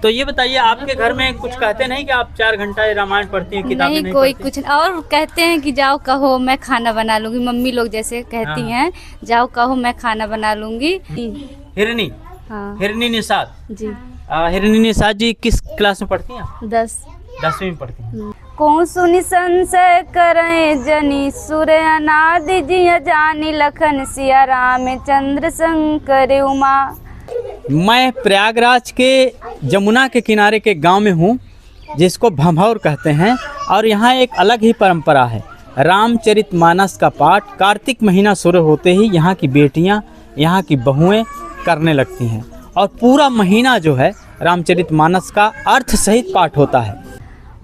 तो ये बताइए, आपके घर में कुछ कहते नहीं कि आप 4 घंटा रामायण पढ़ती हैं, किताबें नहीं कोई पढ़ती? कुछ और कहते हैं कि जाओ कहो मैं खाना बना लूंगी। मम्मी लोग जैसे कहती हाँ। हैं जाओ कहो मैं खाना बना लूंगी। हिरनी, हाँ हिरनी निषाद। जी। हिरनी निषाद जी किस क्लास में पढ़ती हैं आप? 10वीं में पढ़ती हैं। कौन सुनी संशय करें जनी सुर अनादि जिया जानी लखन सिया रामचंद्र शंकर उमा। मैं प्रयागराज के जमुना के किनारे के गांव में हूं, जिसको भंभौर कहते हैं, और यहाँ एक अलग ही परंपरा है। रामचरितमानस का पाठ कार्तिक महीना शुरू होते ही यहाँ की बेटियाँ, यहाँ की बहुएं करने लगती हैं, और पूरा महीना जो है रामचरितमानस का अर्थ सहित पाठ होता है।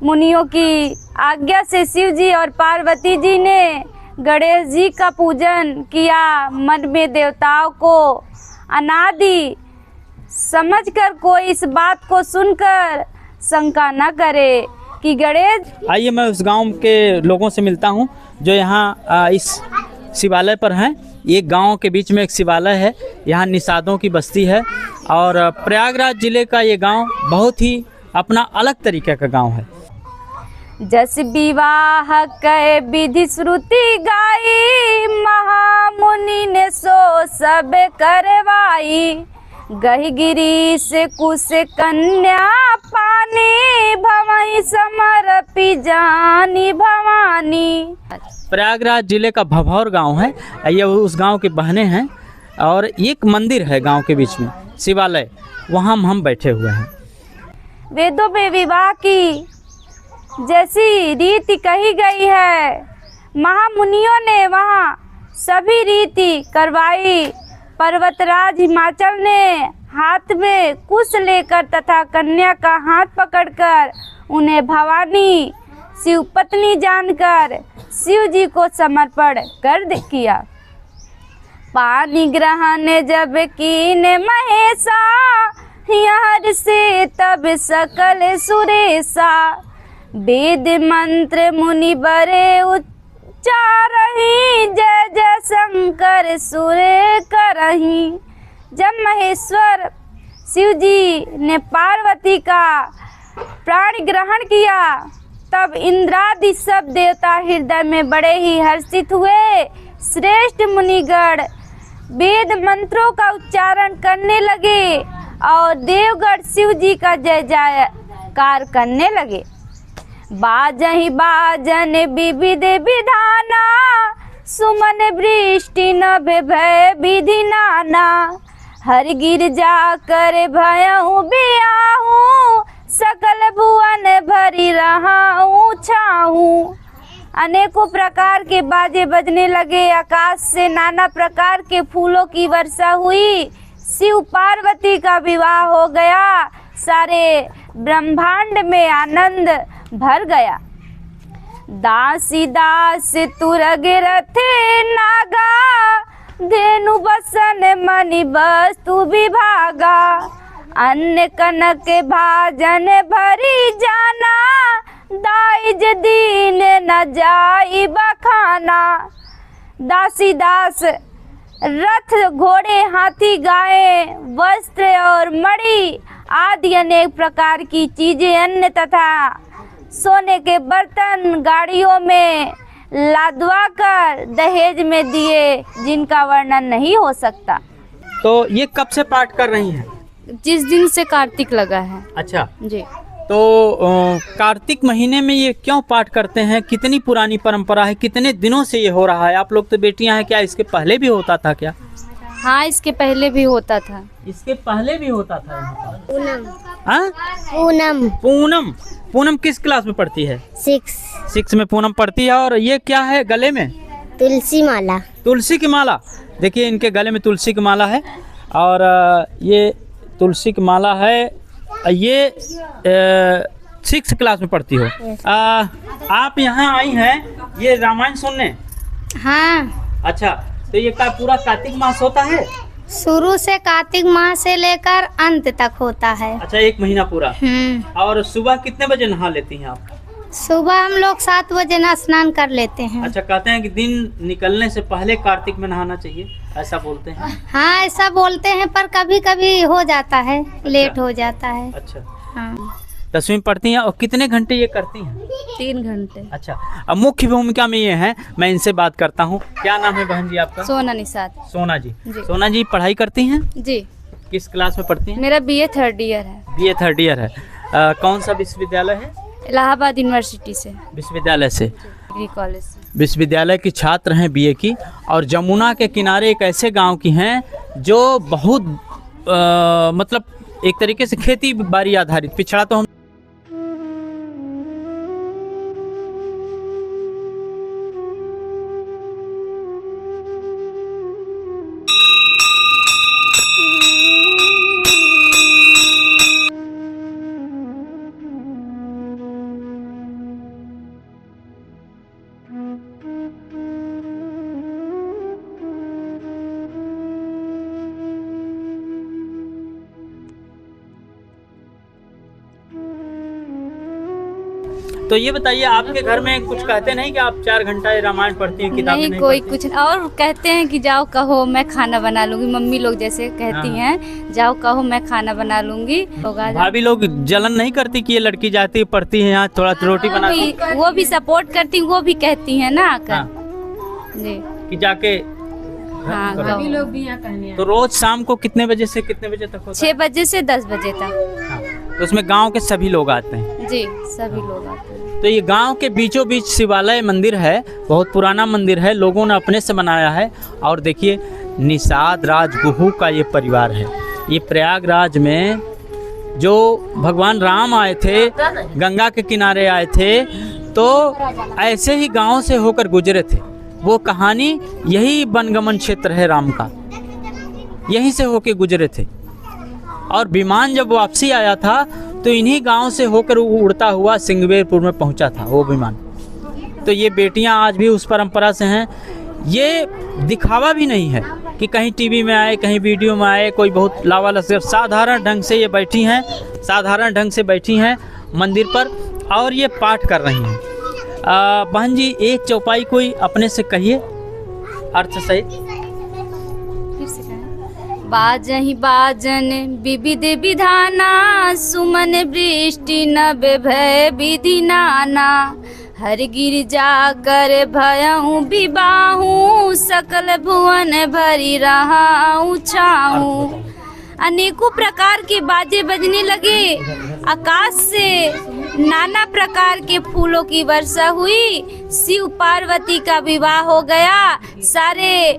मुनियों की आज्ञा से शिव जी और पार्वती जी ने गणेश जी का पूजन किया। मन में देवताओं को अनादि समझकर कोई इस बात को सुनकर शंका न करे कि गणेश। आइए मैं उस गांव के लोगों से मिलता हूं जो यहाँ इस शिवालय पर हैं। ये गांव के बीच में एक शिवालय है, यहाँ निषादों की बस्ती है, और प्रयागराज जिले का ये गांव बहुत ही अपना अलग तरीके का गांव है। जस विवाह कै विधि श्रुति गाई, महामुनि ने सो सब करवाई। गही गिरी से कुश कन्या पानी, भवई समर्पी जानी भवानी। प्रयागराज जिले का भंभौर गांव है, ये उस गांव के बहने हैं, और एक मंदिर है गांव के बीच में, शिवालय, वहाँ हम बैठे हुए हैं। वेदों में विवाह की जैसी रीति कही गई है, महामुनियों ने वहाँ सभी रीति करवाई। पर्वतराज हिमाचल ने हाथ में कुश लेकर तथा कन्या का हाथ पकड़कर उन्हें भवानी शिव पत्नी जानकर शिव जी को समर्पण कर किया। पानी ग्रहण जब कीने महेशा, हर से तब सकल सुरेशा। वेद मंत्र मुनि बरे उच्चारहि, जय जय शंकर सुर करहि। जब महेश्वर शिव जी ने पार्वती का प्राण ग्रहण किया, तब इंद्रादि सब देवता हृदय में बड़े ही हर्षित हुए। श्रेष्ठ मुनिगण वेद मंत्रों का उच्चारण करने लगे और देवगण शिव जी का जय जयकार करने लगे। बाजहि बाजन विविध विधाना, सुमन वृष्टि नभ भय विधि नाना। हर गिर जा कर भयहु बियाहू, सकल भुवन भरी रहाऊ छाऊ। अनेकों प्रकार के बाजे बजने लगे, आकाश से नाना प्रकार के फूलों की वर्षा हुई। शिव पार्वती का विवाह हो गया, सारे ब्रह्मांड में आनंद भर गया। दासी दास तुरग रथे नागा, धेनु बसन मणि वस्तु विभागा। अन्न कनक भाजन भरी जाना, दाइज दीन न जाई बखाना। दासी दास रथ घोड़े हाथी गाय वस्त्र और मणि आदि अनेक प्रकार की चीजें, अन्न तथा सोने के बर्तन गाड़ियों में लादवा कर दहेज में दिए, जिनका वर्णन नहीं हो सकता। तो ये कब से पाठ कर रही हैं? जिस दिन से कार्तिक लगा है। अच्छा जी। तो कार्तिक महीने में ये क्यों पाठ करते हैं? कितनी पुरानी परंपरा है? कितने दिनों से ये हो रहा है? आप लोग तो बेटियां हैं, क्या इसके पहले भी होता था क्या? हाँ, इसके पहले भी होता था। इसके पहले भी होता था यहाँ पर? पूनम। हाँ? पूनम। पूनम। पूनम किस क्लास में पढ़ती है? 6 में पूनम पढ़ती है। और ये क्या है गले में? तुलसी माला। तुलसी की माला। देखिए इनके गले में तुलसी की माला है, और ये तुलसी की माला है। ये 6 क्लास में पढ़ती हो। आप यहाँ आई हैं ये रामायण सुनने? हाँ। अच्छा, तो ये का पूरा कार्तिक मास होता है? शुरू से कार्तिक माह से लेकर अंत तक होता है। अच्छा, 1 महीना पूरा। और सुबह कितने बजे नहा लेती हैं आप? सुबह हम लोग 7 बजे ना स्नान कर लेते हैं। अच्छा, कहते हैं कि दिन निकलने से पहले कार्तिक में नहाना चाहिए, ऐसा बोलते हैं। हाँ ऐसा बोलते हैं, पर कभी कभी हो जाता है, लेट हो जाता है। अच्छा, हाँ 10वीं पढ़ती हैं और कितने घंटे ये करती हैं? 3 घंटे। अच्छा, अब मुख्य भूमिका में ये हैं, मैं इनसे बात करता हूँ। क्या नाम है बहन जी आपका? सोना निषाद। सोना जी। जी। सोना जी पढ़ाई करती हैं? जी, किस क्लास में पढ़ती हैं? मेरा BA 3rd ईयर है। BA 3rd ईयर है। कौन सा विश्वविद्यालय है? इलाहाबाद यूनिवर्सिटी से, विश्वविद्यालय से। डिग्री कॉलेज से। विश्वविद्यालय की छात्र हैं BA की, और जमुना के किनारे एक ऐसे गांव की हैं जो बहुत मतलब एक तरीके से खेती बाड़ी आधारित, पिछड़ा तो हम तो ये बताइए, आपके घर में कुछ कहते नहीं कि आप 4 घंटा रामायण पढ़ती हैं, किताबें नहीं, नहीं कोई पढ़ती? कुछ, और कहते हैं कि जाओ कहो मैं खाना बना लूंगी। मम्मी लोग जैसे कहती हाँ। हैं, जाओ कहो मैं खाना बना लूंगी। भाभी लोग जलन नहीं करती कि ये लड़की जाती है पढ़ती है यहाँ, थोड़ा रोटी बना दो? वो भी सपोर्ट करती, वो भी कहती है ना आकर। हाँ, जी कि जाके हाँ, करो। लोग भी यहाँ कहने। तो रोज शाम को कितने बजे से कितने बजे तक होता है? 6 बजे से 10 बजे तक। हाँ, तो उसमें गांव के सभी लोग आते हैं? जी, सभी लोग आते हैं। तो ये गांव के बीचों बीच शिवालय मंदिर है, बहुत पुराना मंदिर है, लोगों ने अपने से बनाया है। और देखिए, निषाद राजगुहू का ये परिवार है। ये प्रयागराज में जो भगवान राम आए थे, गंगा के किनारे आए थे, तो ऐसे ही गांव से होकर गुजरे थे। वो कहानी, यही वनगमन क्षेत्र है राम का, यहीं से होके गुजरे थे। और विमान जब वापसी आया था तो इन्हीं गांव से होकर उड़ता हुआ सिंगवेरपुर में पहुंचा था वो विमान। तो ये बेटियां आज भी उस परंपरा से हैं। ये दिखावा भी नहीं है कि कहीं टीवी में आए, कहीं वीडियो में आए, कोई बहुत लावा लश्कर। साधारण ढंग से ये बैठी हैं, साधारण ढंग से बैठी हैं मंदिर पर, और ये पाठ कर रही हैं। बहन जी, एक चौपाई कोई अपने से कहिए अर्थ सहित। फिर से कहें। बाजहि बाजन विविध विधाना, सुमन वृष्टि नभ भय विधि नाना। हर गिर जाकर भयऊ विबाहू, सकल भुवन भरी रहाऊ छाऊ। अनेकों प्रकार के बाजे बजने लगे, आकाश से नाना प्रकार के फूलों की वर्षा हुई, शिव पार्वती का विवाह हो गया, सारे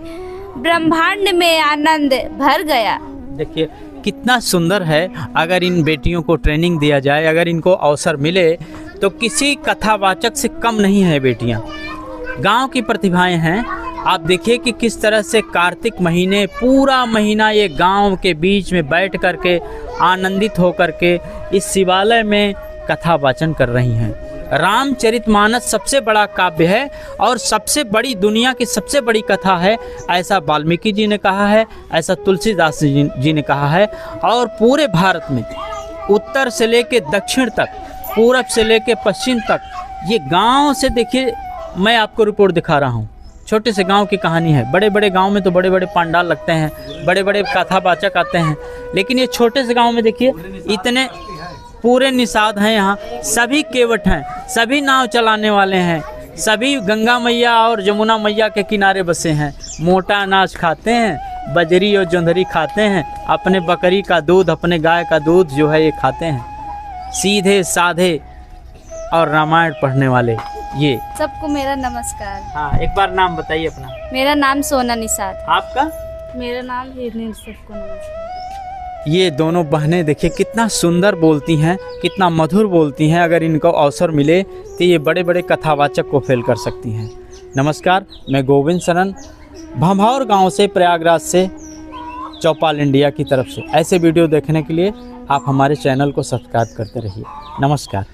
ब्रह्मांड में आनंद भर गया। देखिए कितना सुंदर है। अगर इन बेटियों को ट्रेनिंग दिया जाए, अगर इनको अवसर मिले, तो किसी कथावाचक से कम नहीं है बेटियां। गांव की प्रतिभाएं हैं। आप देखिए कि किस तरह से कार्तिक महीने, पूरा महीना ये गांव के बीच में बैठ करके आनंदित होकर के इस शिवालय में कथा वाचन कर रही हैं। रामचरितमानस सबसे बड़ा काव्य है और सबसे बड़ी, दुनिया की सबसे बड़ी कथा है, ऐसा वाल्मीकि जी ने कहा है, ऐसा तुलसीदास जी ने कहा है। और पूरे भारत में उत्तर से लेके दक्षिण तक, पूरब से लेके पश्चिम तक, ये गांव से देखिए, मैं आपको रिपोर्ट दिखा रहा हूँ, छोटे से गांव की कहानी है। बड़े बड़े गांव में तो बड़े बड़े पंडाल लगते हैं, बड़े बड़े कथावाचक आते हैं, लेकिन ये छोटे से गांव में देखिए इतने पूरे निषाद हैं यहाँ, सभी केवट हैं, सभी नाव चलाने वाले हैं, सभी गंगा मैया और जमुना मैया के किनारे बसे हैं। मोटा अनाज खाते हैं, बजरी और जोंधरी खाते हैं, अपने बकरी का दूध, अपने गाय का दूध जो है ये खाते हैं। सीधे साधे और रामायण पढ़ने वाले ये। सबको मेरा नमस्कार। हाँ, एक बार नाम बताइए अपना। मेरा नाम सोना निषाद। आपका? मेरा नाम हिरनी। सबको नमस्कार। ये दोनों बहनें देखिए कितना सुंदर बोलती हैं, कितना मधुर बोलती हैं। अगर इनको अवसर मिले तो ये बड़े बड़े कथावाचक को फेल कर सकती हैं। नमस्कार, मैं गोविंद सरन, भमौर गांव से, प्रयागराज से, चौपाल इंडिया की तरफ से। ऐसे वीडियो देखने के लिए आप हमारे चैनल को सब्सक्राइब करते रहिए। नमस्कार।